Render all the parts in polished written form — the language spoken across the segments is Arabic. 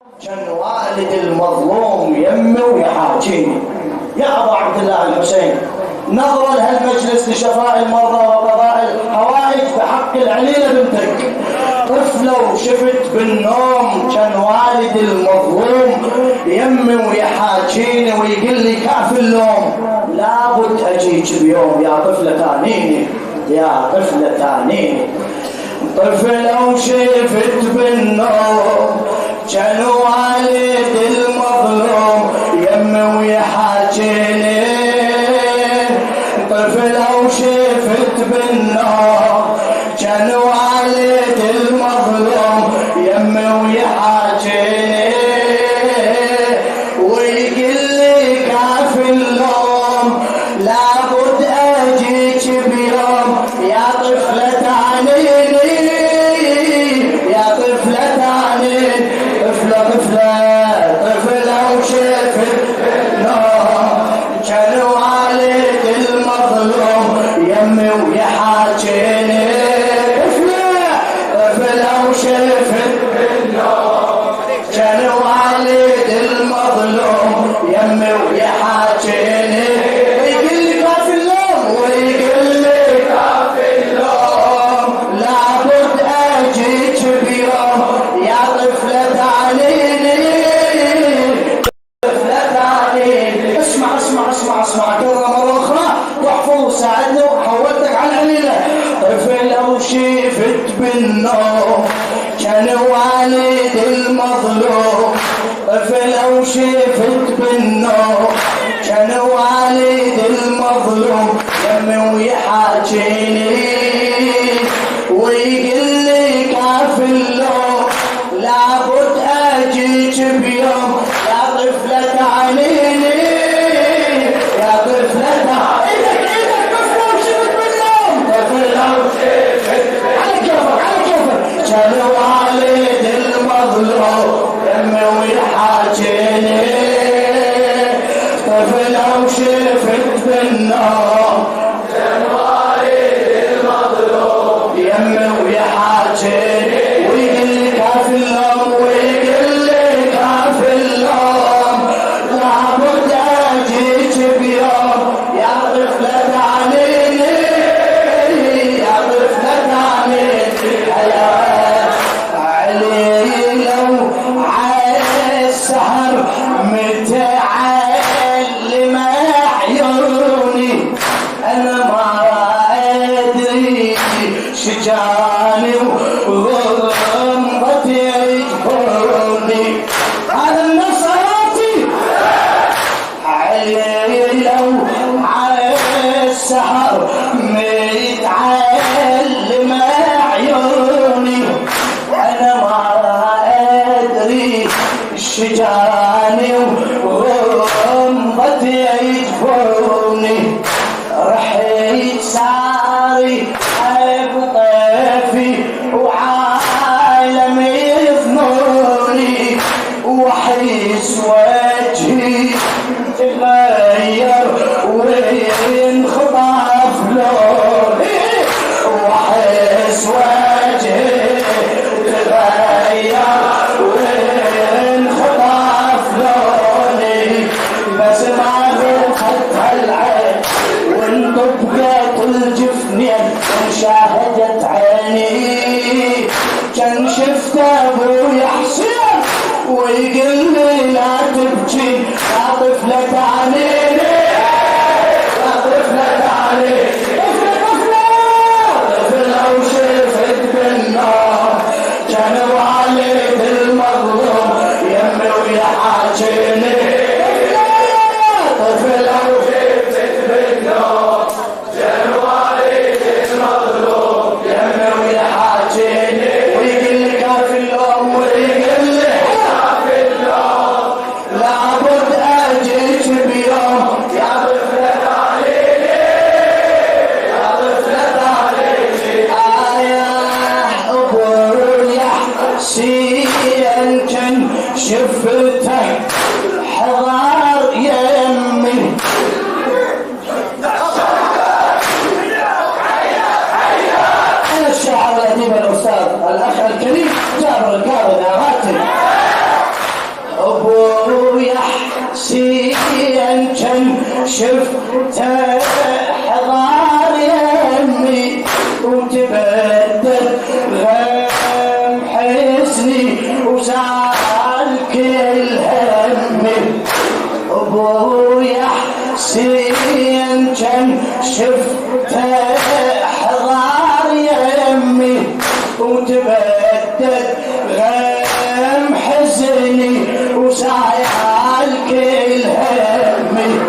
كان والد المظلوم يمي ويحاجيني يا ابو عبد الله الحسين. نظرا لهالمجلس لشفاء المرضى وقضاء الحوائج بحق العليله بنتك، طفله وشفت بالنوم كان والد المظلوم يمي ويحاجيني ويقول لي كاف اللوم لابد اجيك بيوم يا طفله تانيني يا طفله تانيني. طفله وشفت بالنوم كان والد المظلوم يمي ويحاجيني. طفله وشفت بالنوم كان والد المظلوم يمي ويحاجيني ويقول لي كاف اللوم لابد اجيك بيوم يا طفله تعنيني يا طفله تعنيني. طفله وشفت بالنوم كان والد المظلوم يمي ويحاجيني. طفله وشفت بالنوم كان والد المظلوم يمي ويحاجيني ويقول لي كاف اللوم ويقول لي كاف اللوم لابد اجيك بيوم يا طفله تعنيني طفله تعنيني. اسمع كرة مرة أخرى واحفظ وساعدني وحولتك على العليلة. طفله وشفت بالنوم كان والد المظلوم. طفله وشفت بالنوم كان والد المظلوم يمي ويحاجيني ويقول لي كاف اللوم لابد اجيك بيوم يا طفله تعنيني يا طفله تعنيني. طفله وشفت بالنوم طفله وشفت على كيفك كان والد المظلوم يمي ويحاجيني. طفله وشفت بالنوم كان والد المظلوم يمي ويحاجيني ويقول لي كاف اللوم ويقول لي كاف اللوم لابد اجيك بيوم يا طفله تعنيني يا طفله تعنيني. يا علي لو عالسهر متعلمه عيوني انا ما ادري شجاني وغمضت يجبرني. هذا النصراتي علي لو عالسهر متعلمه عيوني انا ما ادري شجاني وغمضت يجبرني. رحيت ساري بطيفي وعالم يظنوني واحس وجهي تغير وينخطف لوني واحس وجهي تغير وينخطف لوني. بس ما غرفت العين وانطبقت الجفنين وانشاهدت عيني كان شفت ابويا حسين ويقول لي لا تبكي يا طفله تعنيني يا طفله تعنيني. طفله وشفت بالنوم كان والد المظلوم يمي ويحاجيني. طفله وشفت بالنوم كان والد المظلوم يمي ويحاجيني ويقول لي كاف اللوم ويقول لي كاف اللوم لابد اجيك بيوم يا طفله تعنيني يا طفله تعنيني. يا ابو يحسين كان شفته حضار يمي انا الشاعر الاديب الاستاذ الاخ الكريم جابر القاضي يا راتب ابويا حسين كان شفته حضار يمي وتبدل غم حزني وزعل كل همي ابويا حسين كان شفته حضار يمي وتبدل غم حزني وزعل كل همي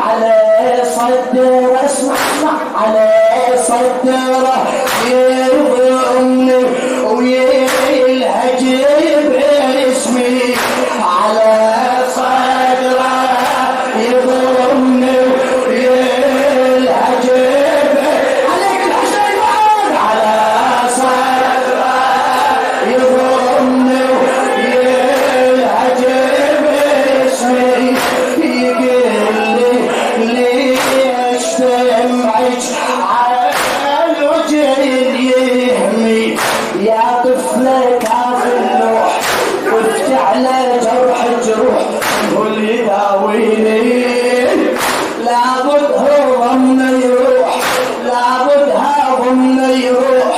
على صدر اسمع على صدره يضمني ويلهج باسمي على صدره يضمني ويلهج عليك الحسين على صدره يضمني ويلهج باسمي يقول لي ليش دمعك على الوجه يهمي يا طفلة كاف اللوح وافتح له جرح جروح قول يداويني لابد هو ضمن يروح لابد ها ضمن يروح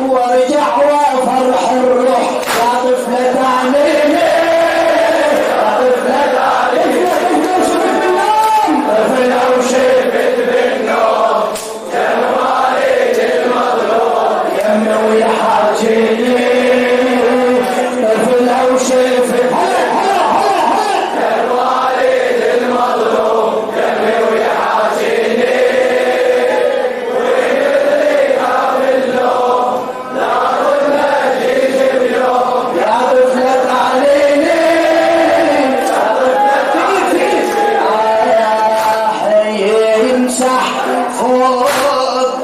وارجع وفرح الروح يا طفلة تعليمي يا طفلة تعليمي طفلة وشفت بالنوم كانوا عليك المظلوم يمي ويحاجيني طفلة وشفت كانوا عليك المظلوم يمي ويحاجيني ويدريها باللوم لا بد ما تجي بيوم يا طفلة تعليمي يا طفلة يمسح فوق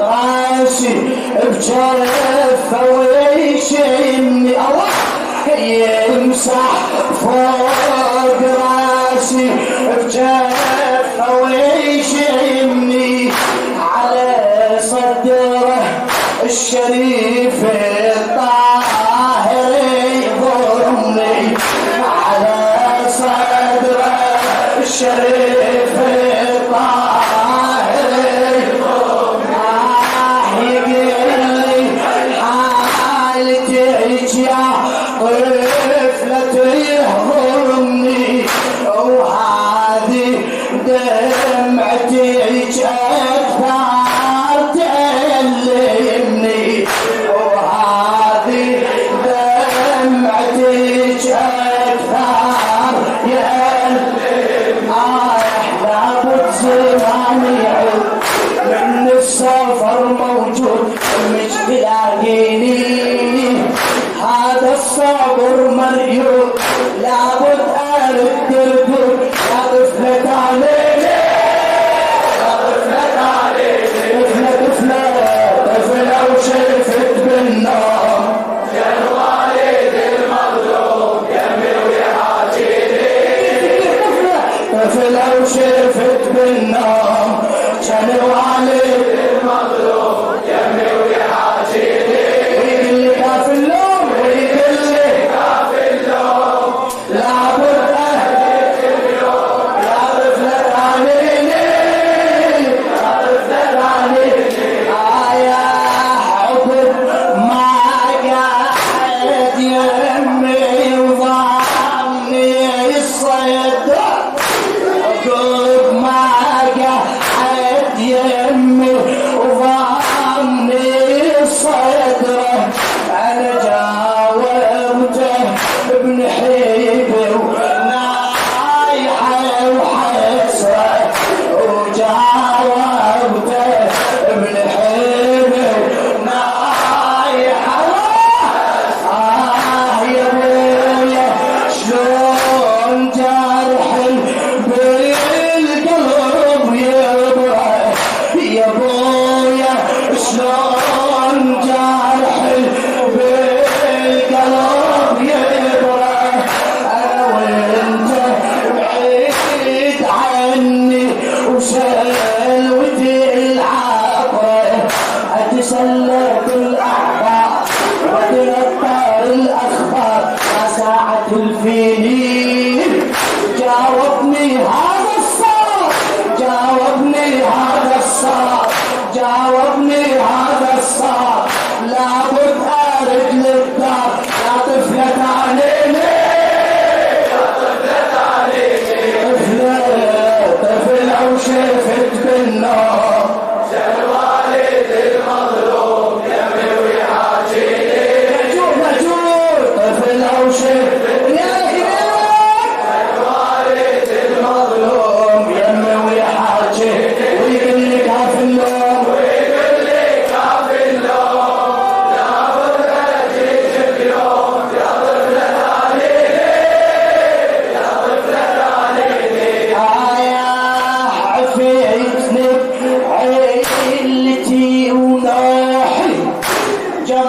راسي بجفه ويشمني الله يمسح فوق راسي بجفه ويشمني على صدره الشريف الطاهر يضمني على صدره الشريف الطاهر طفلة يهضمني وهذه دمعتي أكثر تألمني وهذه دمعتي أكثر يألمني لابد زمان يعود من السفر موجود مش تلاقيني هذا الصبر مريوب لابد ارد الدود يا طفلة تعليمي يا طفلة تعليمي طفلة وشفت بالنار كانوا عليك المظلوم يمي ويحاجيني طفلة وشفت بالنار كانوا عليك المظلوم يمي ويحاجيني ويقول لي كاف اللوم ويقول لي كاف اللوم لا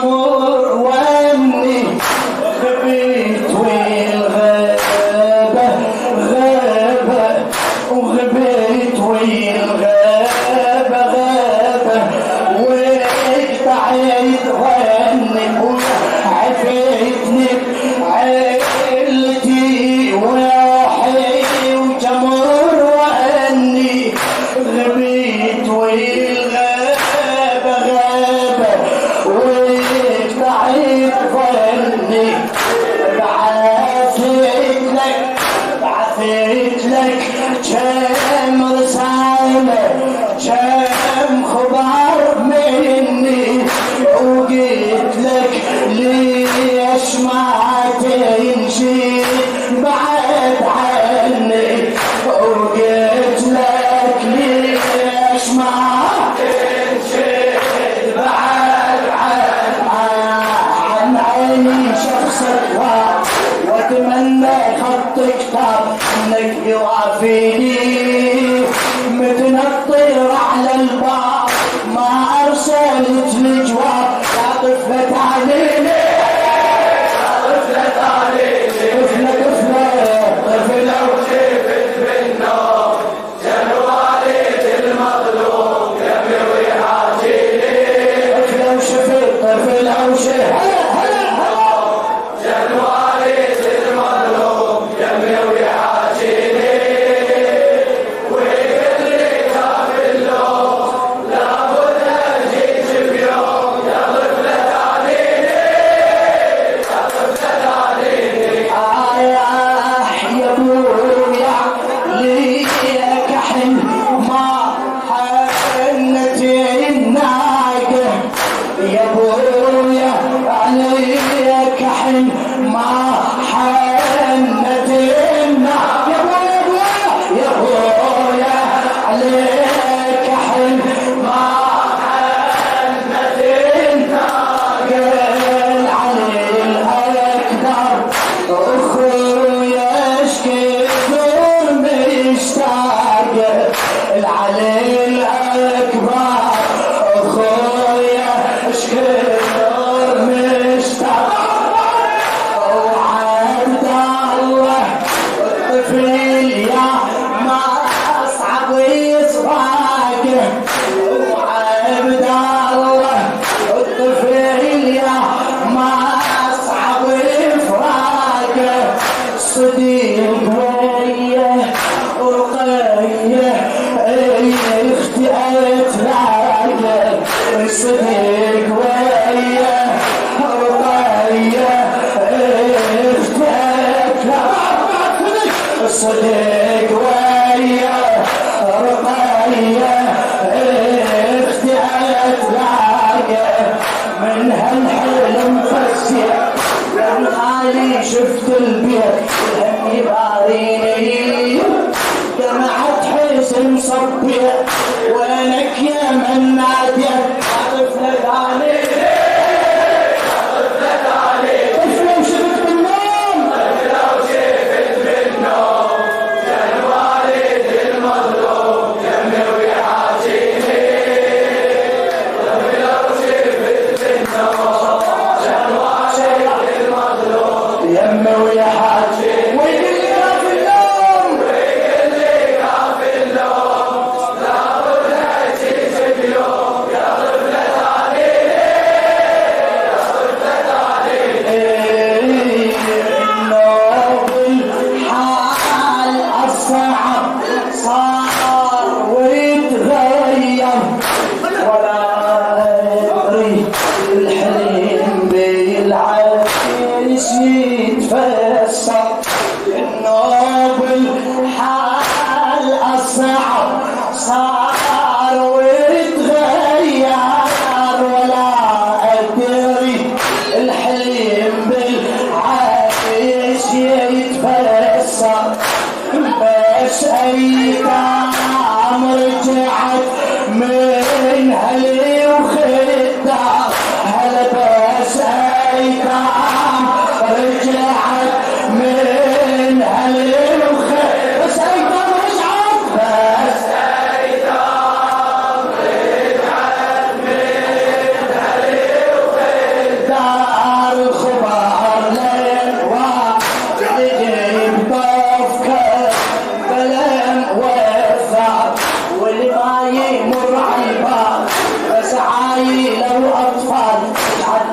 وجمر واني غبيت والغابة غابة وغبيت والغابة غابة وقطعت ظني وعفيتني عيلتي وروحي وجمر واني غبيت والغابة غابة وقطعت ظني بعثت لك كم رسالة كم خبر مني وقلت لك ليش ما تمشي بعد عني وقلت لك ليش ما تمشي بعد عني شخصك واتمنى خط كتاب انك يوافيني متنطر على الباب ما ارسلت الجواب يا طفلة علينا يا طفلة علينا طفلة وشفت بالنوم جنوا عليك المظلوم يمي ويحاجيني طفلة وشفت جنوا عليك المظلوم يمي ويحاجيني ويقول لي كاف اللوم لابد اجيك بيوم يا طفلة عليني يا طفلة عليني يا ابويا ليك حن ما حنت الناقة يا ابويا عليك حن ما حنت الناقة يا ابويا عليك حن ما حنت الناقة العلي الاكبر اخويا اشكر مشتاق العلي الاكبر اخويا اشكر مشتاق وعبد الله الطفل يا ما اصعب يصفاقه وعبد الله الطفل يا ما اصعب فراقه صديق ويا رقيه اختي اتلاقى صديق ويا رقيه اختي اتلاقى صديق ويا رقيه اختي اتلاقى من هالحلم فسيح يا خالي شفت البيت الهم يباريني دمعت حزن صبيت وينك يا من ناديت يا طفلة عليك طفلة وشفت بالنوم جنوا عليك المظلوم يمي ويحاجيني طفلة وشفت بالنوم جنوا عليك المظلوم يمي ويحاجيني ويقول لي كاف اللوم لابد اجيك بيوم يا طفلة عليني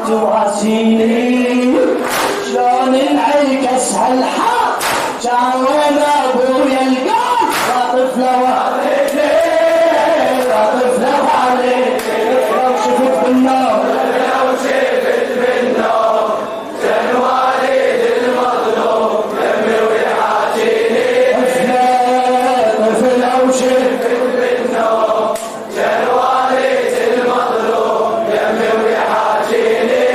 تواسيني شلون انعكس هالحق كان وين ابويا القلب طفله والدي طفله والدي لو شفت بالنوم لو شفت بالنوم كان والد المظلوم يمي ويحاجيني طفل لو شفت بالنوم كان والد المظلوم يمي ويحاجيني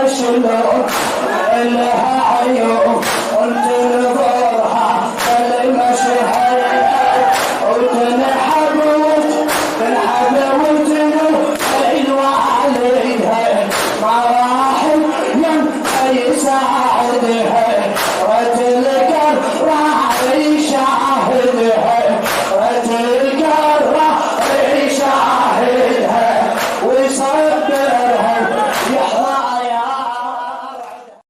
شلون لها عيون